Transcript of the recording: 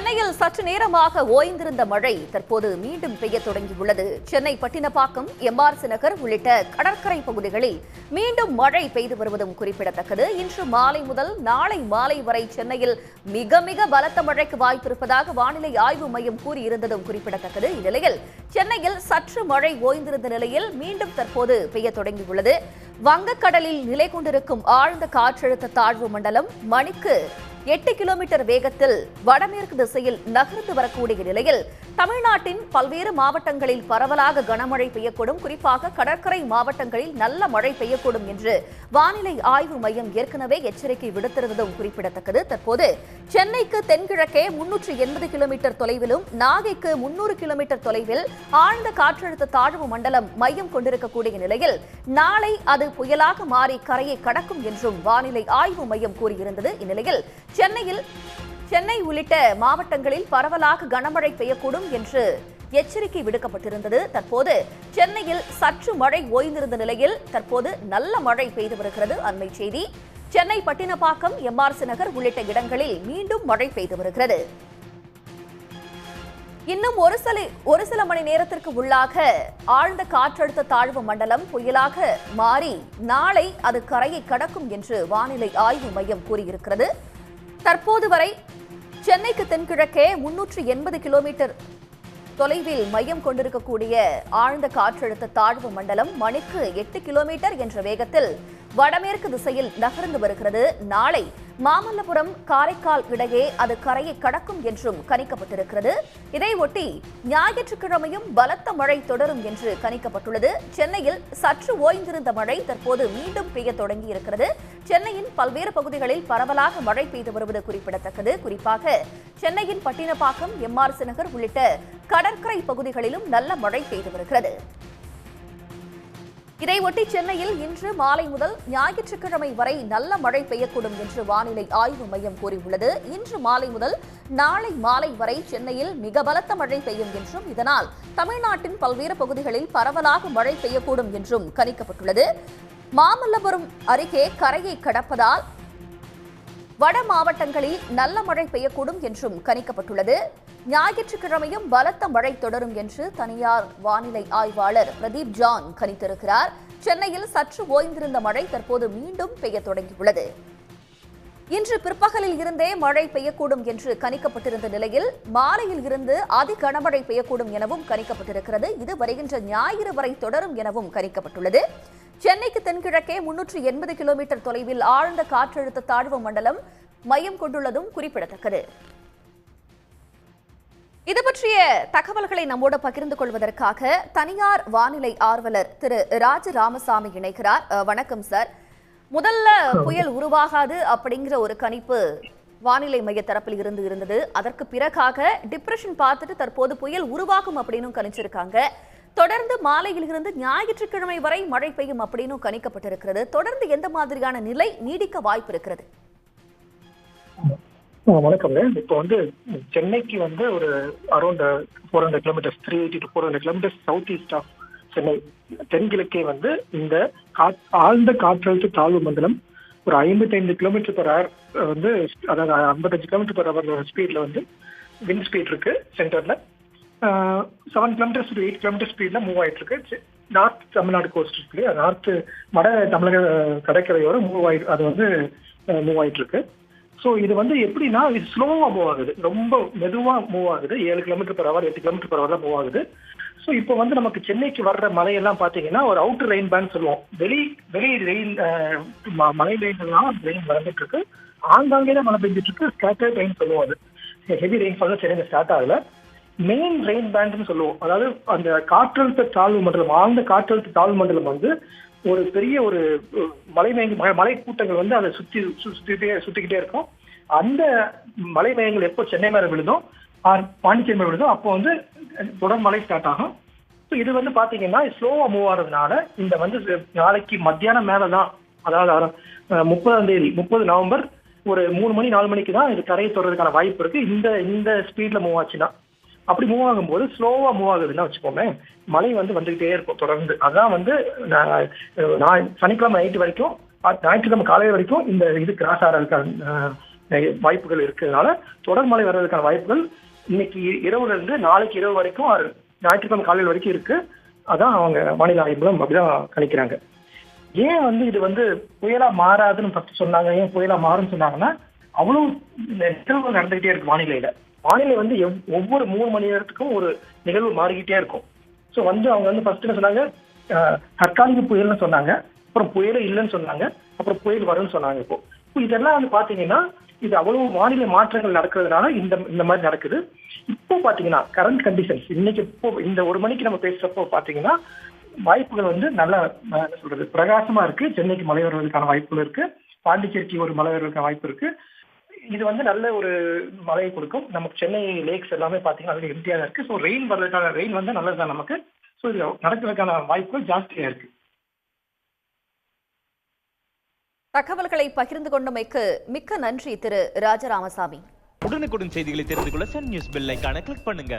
சென்னையில் சற்று நேரமாக ஓய்ந்திருந்த மழை தற்போது மீண்டும் பெய்ய தொடங்கியுள்ளது. சென்னை பட்டினப்பாக்கம், எம்ஆர்சி நகர் உள்ளிட்ட கடற்கரை பகுதிகளில் மீண்டும் மழை பெய்து வருவதும் குறிப்பிடத்தக்கது. இன்று மாலை முதல் நாளை மாலை வரை சென்னையில் மிக மிக பலத்த மழைக்கு வாய்ப்பிருப்பதாக வானிலை ஆய்வு மையம் கூறியிருந்ததும் குறிப்பிடத்தக்கது. இந்நிலையில் சென்னையில் சற்று மழை ஓய்ந்திருந்த நிலையில் மீண்டும் தற்போது பெய்ய தொடங்கியுள்ளது. வங்கக்கடலில் நிலை கொண்டிருக்கும் ஆழ்ந்த காற்றழுத்த தாழ்வு மண்டலம் மணிக்கு 8 கிலோமீட்டர் வேகத்தில் வடமேற்கு திசையில் நகர்ந்து வரக்கூடிய நிலையில் தமிழ்நாட்டின் பல்வேறு மாவட்டங்களில் பரவலாக கனமழை பெய்யக்கூடும். குறிப்பாக கடற்கரை மாவட்டங்களில் நல்ல மழை பெய்யக்கூடும் என்று வானிலை ஆய்வு மையம் ஏற்கனவே எச்சரிக்கை விடுத்திருந்ததும் குறிப்பிடத்தக்கது. தற்போது சென்னைக்கு தென்கிழக்கே 380 கிலோமீட்டர் தொலைவிலும் நாகைக்கு 300 கிலோமீட்டர் தொலைவில் ஆழ்ந்த காற்றழுத்த தாழ்வு மண்டலம் மையம் கொண்டிருக்கக்கூடிய நிலையில் நாளை அது புயலாக மாறி கரையை கடக்கும் என்றும் வானிலை ஆய்வு மையம் கூறியிருந்தது. இந்நிலையில் சென்னை உள்ளிட்ட மாவட்டங்களில் பரவலாக கனமழை பெய்யக்கூடும் என்று எச்சரிக்கை விடுக்கப்பட்டிருந்தது. தற்போது சென்னையில் சற்று மழை ஓய்ந்திருந்த நிலையில் தற்போது நல்ல மழை பெய்து வருகிறது. அண்மை செய்தி, சென்னை பட்டினப்பாக்கம், எம்ஆர்சி நகர் உள்ளிட்ட இடங்களில் மீண்டும் மழை பெய்து வருகிறது. இன்னும் ஒரு சில மணி நேரத்திற்கு உள்ளாக ஆழ்ந்த காற்றழுத்த தாழ்வு மண்டலம் புயலாக மாறி நாளை அது கரையை கடக்கும் என்று வானிலை ஆய்வு மையம் கூறியிருக்கிறது. தற்போது வரை சென்னைக்கு தென்கிழக்கே 380 கிலோமீட்டர் தொலைவில் மையம் கொண்டிருக்கக்கூடிய ஆழ்ந்த காற்றழுத்த தாழ்வு மண்டலம் மணிக்கு 8 கிலோமீட்டர் என்ற வேகத்தில் வடமேற்கு திசையில் நகர்ந்து வருகிறது. நாளை மாமல்லபுரம், காரைக்கால் இடையே அது கரையை கடக்கும் என்றும் கணிக்கப்பட்டிருக்கிறது. இதையொட்டி ஞாயிற்றுக்கிழமையும் பலத்த மழை தொடரும் என்று கணிக்கப்பட்டுள்ளது. சென்னையில் சற்று ஓய்ந்திருந்த மழை தற்போது மீண்டும் பெய்ய தொடங்கி இருக்கிறது. சென்னையின் பல்வேறு பகுதிகளில் பரவலாக மழை பெய்து வருவது குறிப்பிடத்தக்கது. குறிப்பாக சென்னையின் பட்டினப்பாக்கம், எம்ஆர்சி நகர் உள்ளிட்ட கடற்கரை பகுதிகளிலும் நல்ல மழை பெய்து வருகிறது. இதையொட்டி சென்னையில் இன்று மாலை முதல் ஞாயிற்றுக்கிழமை வரை நல்ல மழை பெய்யக்கூடும் என்று வானிலை ஆய்வு மையம் கூறியுள்ளது. இன்று மாலை முதல் நாளை மாலை வரை சென்னையில் மிக பலத்த மழை பெய்யும் என்றும் இதனால் தமிழ்நாட்டின் பல்வேறு பகுதிகளில் பரவலாக மழை பெய்யக்கூடும் என்றும் கணிக்கப்பட்டுள்ளது. மாமல்லபுரம் அருகே கரையை கடப்பதால் வட மாவட்டங்களில் நல்ல மழை பெய்யக்கூடும் என்றும் கணிக்கப்பட்டுள்ளது. ஞாயிற்றுக்கிழமையும் பலத்த மழை தொடரும் என்று தனியார் வானிலை ஆய்வாளர் பிரதீப் ஜான் கணித்திருக்கிறார். சென்னையில் சற்று ஓய்ந்திருந்த மழை தற்போது மீண்டும் பெய்ய தொடங்கியுள்ளது. இன்று பிற்பகலில் இருந்தே மழை பெய்யக்கூடும் என்று கணிக்கப்பட்டிருந்த நிலையில் மாலையில் இருந்து அதி கனமழை பெய்யக்கூடும் எனவும் கணிக்கப்பட்டிருக்கிறது. இது வருகின்ற ஞாயிறு வரை தொடரும் எனவும் கணிக்கப்பட்டுள்ளது. சென்னைக்கு தென்கிழக்கே 380 கிலோமீட்டர் தொலைவில் ஆழ்ந்த காற்றழுத்த தாழ்வு மண்டலம் மையம் கொண்டுள்ளதும் குறிப்பிடத்தக்கது. இது பற்றிய தகவல்களை நம்மோடு பகிர்ந்து கொள்வதற்காக தனியார் வானிலை ஆர்வலர் திரு ராஜ ராமசாமி இணைகிறார். வணக்கம் சார். முதல்ல புயல் உருவாகாது அப்படிங்கிற ஒரு கணிப்பு வானிலை மைய தரப்பில் இருந்தது. அதற்கு பிறகாக டிப்ரெஷன் பார்த்துட்டு தற்போது புயல் உருவாகும் அப்படின்னு கணிச்சிருக்காங்க. தொடர்ந்து மாலையில் இருந்து ஞாயிற்றுக்கிழமை வரை மழை பெய்யும் அப்படின்னு கணிக்கப்பட்டிருக்கிறது. தொடர்ந்து எந்த மாதிரியான நிலை நீடிக்க வாய்ப்பு இருக்கிறது? வணக்கம்ங்க. இப்போ சென்னைக்கு ஒரு around 400 kilometres, 380 to 400 kilometres south east of Chennai தென்கிழக்கே இந்த ஆழ்ந்த காற்றழுத்த தாழ்வு மண்டலம் ஒரு 55 கிலோமீட்டர் பெர் ஹவர் அதாவது 55 கிலோமீட்டர் பெர் ஹவர் ஸ்பீட்ல விண்ட் ஸ்பீட் இருக்கு. சென்டர்ல 7 கிலோமீட்டர்ஸ் to 8 கிலோமீட்டர் ஸ்பீட்ல மூவ் ஆயிட்டு இருக்கு. நார்த் தமிழ்நாடு கோஸ்ட் இருக்கு, நார்த் வட தமிழக கடற்கரையோட மூவ் ஆயிட்டு இருக்கு. ஸோ இது எப்படின்னா இது ஸ்லோவா மூவ் ஆகுது, ரொம்ப மெதுவா மூவ் ஆகுது. 7 kilometre per hour 8 kilometre per hour தான் மூவ் ஆகுது. ஸோ இப்போ நமக்கு சென்னைக்கு வர்ற மழையெல்லாம் பாத்தீங்கன்னா ஒரு அவுட்டர் ரெயின் பேண்ட் சொல்லுவோம். வெளி ரெயின் மழை ரெயின்லாம் ரெயின் வந்துட்டு இருக்கு. ஆங்காங்கே தான் மழை பெஞ்சிட்டு இருக்கு. ஸ்கேட்டர்ட் ரெயின் சொல்லுவோம். அது ஹெவி ரெயின்ஃபால் சென்னையில ஸ்டார்ட் ஆகல. மெயின் ரெயின் பேண்ட்னு சொல்லுவோம். அதாவது அந்த காற்றழுத்த தாழ்வு மண்டலம், ஆழ்ந்த காற்றழுத்த தாழ்வு மண்டலம் ஒரு பெரிய ஒரு மலை கூட்டங்கள் அதை சுத்திக்கிட்டே இருக்கும். அந்த மலை மேகங்கள் எப்போ சென்னை மேல விழுதோ, பாண்டிச்சேரி மேல விழுதோ, அப்போ தொடர் மழை ஸ்டார்ட் ஆகும். ஸோ இது பாத்தீங்கன்னா ஸ்லோவா மூவ் ஆகிறதுனால இந்த நாளைக்கு மத்தியானம் மேலதான், அதாவது 30 நவம்பர் ஒரு 3 மணி 4 மணிக்கு தான் இது கரையை தொடர்றதுக்கான வாய்ப்பு இருக்கு. இந்த ஸ்பீட்ல மூவ் ஆச்சுன்னா, அப்படி மூவ் ஆகும்போது ஸ்லோவா மூவ் ஆகுதுன்னா வச்சுக்கோமே, மழை வந்துகிட்டே இருக்கும் தொடர்ந்து. அதான் சனிக்கிழமை நைட்டு வரைக்கும், ஞாயிற்றுக்கிழமை காலையில் வரைக்கும் இது கிராஸ் ஆகிறதுக்கான வாய்ப்புகள் இருக்கிறதுனால தொடர் மழை வர்றதுக்கான வாய்ப்புகள் இன்னைக்கு இரவுல இருந்து நாளைக்கு இரவு வரைக்கும் ஞாயிற்றுக்கிழமை காலையில் வரைக்கும் இருக்கு. அதான் அவங்க வானிலை ஆய்வு மூலம் அப்படிதான் கணிக்கிறாங்க. ஏன் வந்து இது வந்து புயலா மாறாதுன்னு ஃபர்ஸ்ட் சொன்னாங்க, ஏன் புயலா மாறும்னு சொன்னாங்கன்னா அவ்வளவு நிகழ்வு நடந்துகிட்டே இருக்கு வானிலையில. வானிலை வந்து ஒவ்வொரு 3 மணி நேரத்துக்கும் ஒரு நிகழ்வு மாறிக்கிட்டே இருக்கும். ஸோ வந்து அவங்க வந்து ஃபர்ஸ்ட் என்ன சொன்னாங்க, தற்காலிக புயல்னு சொன்னாங்க, அப்புறம் புயலே இல்லைன்னு சொன்னாங்க, அப்புறம் புயல் வரும்னு சொன்னாங்க. இப்போ இதெல்லாம் வந்து பாத்தீங்கன்னா இது அவ்வளவு வானிலை மாற்றங்கள் நடக்கிறதுனால இந்த மாதிரி நடக்குது. இப்போ பாத்தீங்கன்னா கரண்ட் கண்டிஷன்ஸ் இன்னைக்கு இப்போ இந்த 1 மணிக்கு நம்ம பேசுறப்போ பாத்தீங்கன்னா வாய்ப்புகள் வந்து நல்ல என்ன சொல்றது பிரகாசமா இருக்கு. சென்னைக்கு மழை வருவதற்கான வாய்ப்புகள் இருக்கு, பாண்டிச்சேரிக்கு ஒரு மழை வருவதற்கான வாய்ப்பு இருக்கு. இது வந்து நல்ல ஒரு மழையை கொடுக்கும். நமக்கு சென்னை லேக்ஸ் எல்லாமே பாத்தீங்கன்னா அதுல எம்டியாக இருக்கு. ஸோ ரெயின் வந்து நல்லதுதான் நமக்கு. ஸோ இது நடக்கிறதுக்கான வாய்ப்புகள் ஜாஸ்தியா இருக்கு. தகவல்களை பகிர்ந்து கொண்டமைக்கு மிக்க நன்றி திரு ராஜராமசாமி. உடனுக்குடன் செய்திகளை தெரிந்து கொள்ள சன் நியூஸ் பெல் ஐகானை கிளிக் பண்ணுங்க.